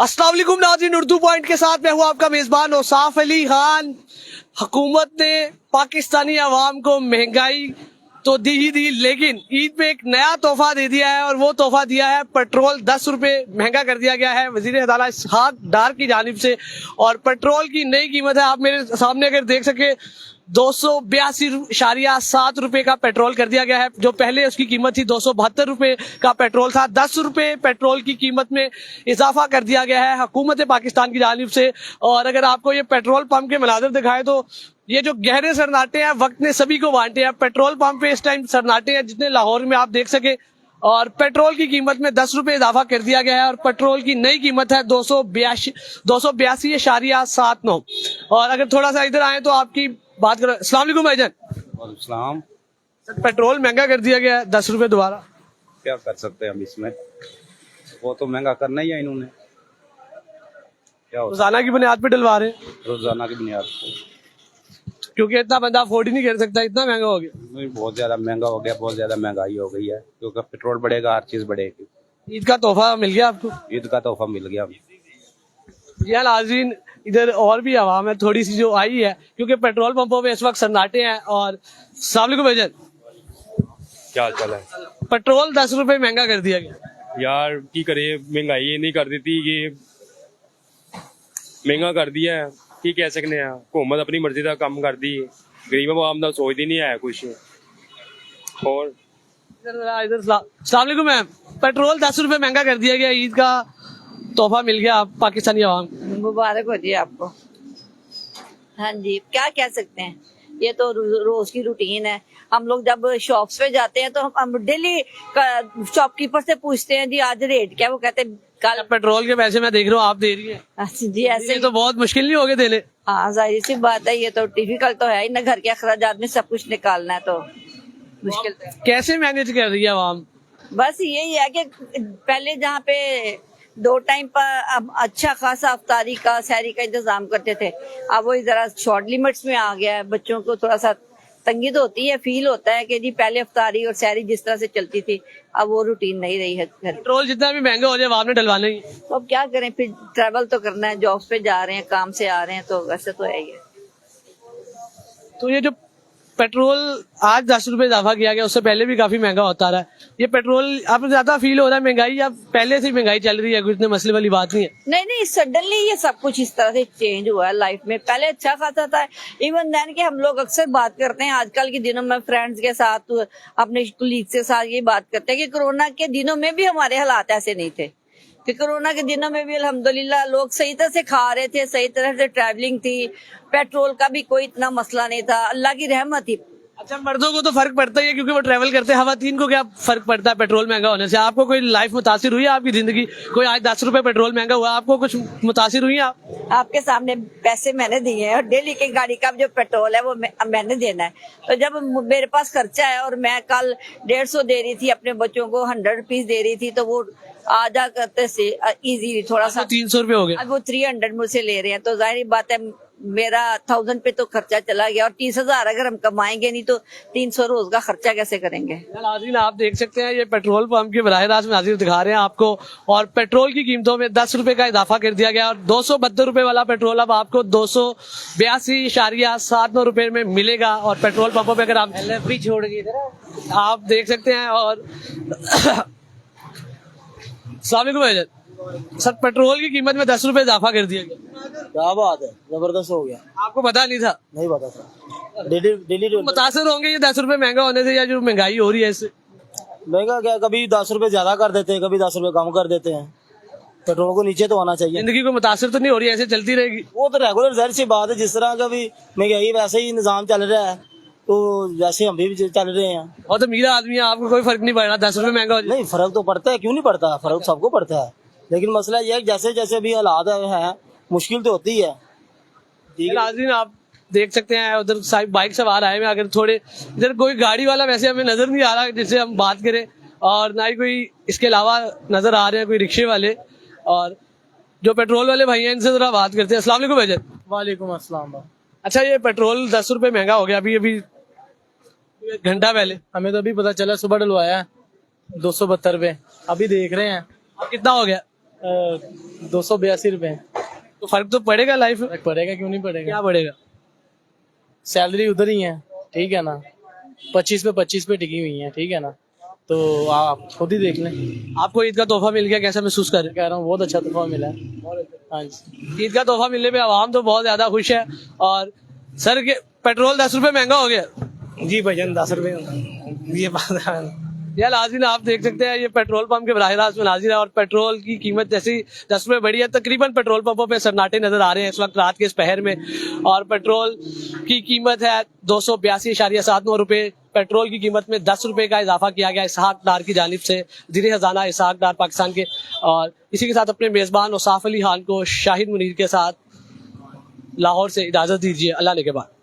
अस्सलाम वालेकुम नाज़रीन, उर्दू पॉइंट के साथ मैं हूँ आपका मेजबान औसाफ अली खान। हुकूमत ने पाकिस्तानी अवाम को महंगाई तो दी ही दी, लेकिन ईद पे एक नया तोहफा दे दिया है और वो तोहफा दिया है पेट्रोल 10 रुपए महंगा कर दिया गया है वजीर अदाला इसहाक डार की जानिब से। और पेट्रोल की नई कीमत है, आप मेरे सामने अगर देख सके 282.7 रुपए का पेट्रोल कर दिया गया है। जो पहले उसकी कीमत थी 272 रुपए का पेट्रोल था। 10 रुपए पेट्रोल की कीमत में इजाफा कर दिया गया है हुकूमत पाकिस्तान की जानिब से। और अगर आपको ये पेट्रोल पंप के मनाजिर दिखाए तो ये जो गहरे सन्नाटे हैं वक्त ने सभी को बांटे हैं। पेट्रोल पंप पे इस टाइम सन्नाटे हैं जितने लाहौर में आप देख सके। और पेट्रोल की कीमत में 10 रुपए इजाफा कर दिया गया है और पेट्रोल की नई कीमत है 282.79। और अगर थोड़ा सा इधर आए तो आपकी बात करो। अस्सलाम वालेकुम भाईजान। वालेकुम। पेट्रोल महंगा कर दिया गया है 10 रुपए दोबारा, क्या कर सकते हैं हम इसमें, वो तो महंगा करना ही है इन्होंने। क्या रोजाना की बुनियाद पे डलवा रहे हैं रोजाना की बुनियाद पर। क्योंकि इतना बंदा अफोर्ड ही नहीं कर सकता, इतना महंगा हो गया। नहीं, बहुत ज्यादा महंगा हो गया, बहुत ज्यादा महंगाई हो गई है क्योंकि पेट्रोल बढ़ेगा, हर चीज बढ़ेगी। ईद का तोहफा मिल गया आपको? ईद का तोहफा मिल गया। जी हाँ नाज़रीन, इधर और भी आवाम है थोड़ी सी जो आई है क्योंकि पेट्रोल पंपों पे इस वक्त सन्नाटे हैं। और अस्सलाम वालेकुम भाईजान, क्या हाल चाल है पेट्रोल 10 रुपए महंगा कर दिया गया यार, की करे महंगाई ये नहीं कर देती, ये महंगा कर दिया है की कह सकते हैं। हुकूमत अपनी मर्जी का काम कर दी, गरीब आवाम का सोचती नहीं है कुछ। और इधर अस्सलाम वालेकुम मैम, पेट्रोल 10 रुपए महंगा कर दिया गया, ईद का तोहफा मिल गया पाकिस्तानी आवाम। मुबारक हो जी आपको। हाँ जी, क्या कह सकते हैं, ये तो रोज की रूटीन है। हम लोग जब शॉप्स पे जाते हैं तो हम डेली शॉपकीपर से पूछते हैं जी आज रेट क्या, वो कहते हैं कल। पेट्रोल के पैसे मैं देख रहा हूँ आप दे रही हैं। अच्छा जी, ऐसे ये तो बहुत मुश्किल नहीं हो गए देने। हाँ जाहिर सी बात है, ये तो डिफिकल्ट तो है ही ना, घर के अखराजात में सब कुछ निकालना है तो मुश्किल तो है। कैसे मैनेज कर रही है आवाम? बस यही है कि पहले जहाँ पे 2 टाइम पर अब अच्छा खासा अफ्तारी का सहरी का इंतजाम करते थे, अब वो जरा शॉर्ट लिमिट्स में आ गया है। बच्चों को थोड़ा सा तंगी तो होती है, फील होता है कि जी पहले अफ्तारी और सहरी जिस तरह से चलती थी अब वो रूटीन नहीं रही है। पेट्रोल जितना भी महंगा हो जाए आपने डलवाना ही। तो अब क्या करें, फिर ट्रैवल तो करना है, जॉब्स पे जा रहे हैं, काम से आ रहे हैं, तो वैसे तो है ही है। तो ये जो पेट्रोल आज 10 रुपए इजाफा किया गया, उससे पहले भी काफी महंगा होता रहा है। ये पेट्रोल आपको ज्यादा फील हो रहा है महंगाई, या पहले से महंगाई चल रही है, कुछ इतने मसले वाली बात नहीं है? नहीं, सडनली ये सब कुछ इस तरह से चेंज हुआ है लाइफ में। पहले अच्छा खासा था, इवन देन कि हम लोग अक्सर बात करते हैं आजकल के दिनों में फ्रेंड्स के साथ, अपने कुलीग के साथ ये बात करते हैं कि कोरोना के दिनों में भी हमारे हालात ऐसे नहीं थे, कि कोरोना के दिनों में भी अल्हम्दुलिल्लाह लोग सही तरह से खा रहे थे, सही तरह से ट्रैवलिंग थी, पेट्रोल का भी कोई इतना मसला नहीं था, अल्लाह की रहमत थी। अच्छा, मर्दों को तो फर्क पड़ता ही है क्योंकि वो ट्रैवल करते हैं। खवातीन को क्या फर्क पड़ता है पेट्रोल महंगा होने से? आपको कोई लाइफ मुतासिर हुई है आपकी जिंदगी? कोई आज 10 रुपए पेट्रोल महंगा हुआ, आपको कुछ मुतासिर हुई है आप? आपके सामने पैसे मैंने दिए हैं और डेली की गाड़ी का जो पेट्रोल है वो मैंने देना है। तो जब मेरे पास खर्चा है और मैं कल 150 दे रही थी, अपने बच्चों को 100 रुपीज दे रही थी, तो वो आधा करते से इजी थोड़ा सा 300 रुपए हो गए। अब वो 300 मुझसे ले रहे हैं, तो जाहिर बात है मेरा 1000 पे तो खर्चा चला गया। और 30,000 अगर हम कमाएंगे नहीं तो 300 रोज का खर्चा कैसे करेंगे? नाज़रीन आप देख सकते हैं, ये पेट्रोल पंप के बराह रास्त नाज़रीन दिखा रहे हैं आपको। और पेट्रोल की कीमतों में 10 रुपए का इजाफा कर दिया गया और 272 रुपए वाला पेट्रोल अब आपको 282.79 रुपए में मिलेगा। और पेट्रोल पंपों पे अगर आप LFP छोड़ गई आप देख सकते हैं। और सर पेट्रोल की कीमत में 10 रुपए इजाफा कर दिया गया। क्या बात है, जबरदस्त हो गया। आपको पता नहीं था? नहीं पता था। डेली मुतासर होंगे ये 10 रुपए महंगा होने से, या जो महंगाई हो रही है इससे? महंगा क्या, कभी 10 रुपए ज्यादा कर देते हैं, कभी 10 रुपए कम कर देते हैं। पेट्रोल को नीचे तो आना चाहिए। जिंदगी को मुतासर तो नहीं हो रही है, ऐसे चलती रहेगी? वो तो रेगुलर जाहिर सी बात है, जिस तरह का भी महंगाई वैसे ही निजाम चल रहा है, तो वैसे हम भी चल रहे हैं। और तो मीरा आदमी है, आपको कोई फर्क नहीं पड़ रहा 10 रुपए महंगा हो जाए? नहीं, फर्क तो पड़ता है, क्यों नहीं पड़ता, फर्क सबको पड़ता है। लेकिन मसला यह है जैसे जैसे भी हालात है मुश्किल तो होती है। नाज़रीन आप देख सकते हैं उधर साहब बाइक सवार आए हैं। अगर थोड़े इधर कोई गाड़ी वाला वैसे हमें नजर नहीं आ रहा जिससे हम बात करें, और ना ही कोई इसके अलावा नजर आ रहे हैं कोई रिक्शे वाले। और जो पेट्रोल वाले भाई हैं इनसे जरा बात करते हैं। अस्सलाम वालेकुम भाईजान। वालेकुम अस्सलाम। अच्छा, ये पेट्रोल 10 रुपए महंगा हो गया अभी एक घंटा पहले। हमें तो अभी पता चला, सुबह डलवाया 272 रुपए, अभी देख रहे हैं। कितना हो गया? ₹282। तो फर्क तो पड़ेगा लाइफ में, फर्क पड़ेगा, क्यों नहीं पड़ेगा? क्या पड़ेगा? सैलरी उधर ही है, ठीक है ना, 25 पे टिकी हुई है, ठीक है ना, तो आप खुद ही देख लें। आपको ईद का तोहफा मिल गया, कैसा महसूस कर रहे कह रहा हूँ बहुत अच्छा तोहफा मिला है। हाँ जी। हैं? ईद का तोहफा मिलने पे आवाम तो बहुत ज्यादा खुश है। और सर के पेट्रोल 10 रुपए महंगा हो गया। जी भाईजान, 10 रुपए ये बात है। यार नाज़रीन, आप देख सकते हैं ये पेट्रोल पंप के बराह रास्त मुनाजिर है और पेट्रोल की कीमत जैसी 10 रुपए बढ़ी है, तकरीबन पेट्रोल पंपों पे सन्नाटे नजर आ रहे हैं इस वक्त रात के इस पहर में। और पेट्रोल की कीमत है 282.79 रुपए। पेट्रोल की कीमत में 10 रुपए का इजाफा किया गया इसहाक डार की जानिब से, ज़ीर खजाना इसहाक डार पाकिस्तान के। और इसी के साथ अपने मेज़बान औसाफ अली खान को शाहिद मुनीर के साथ लाहौर से इजाज़त दीजिए। अल्लाह ने के बाद।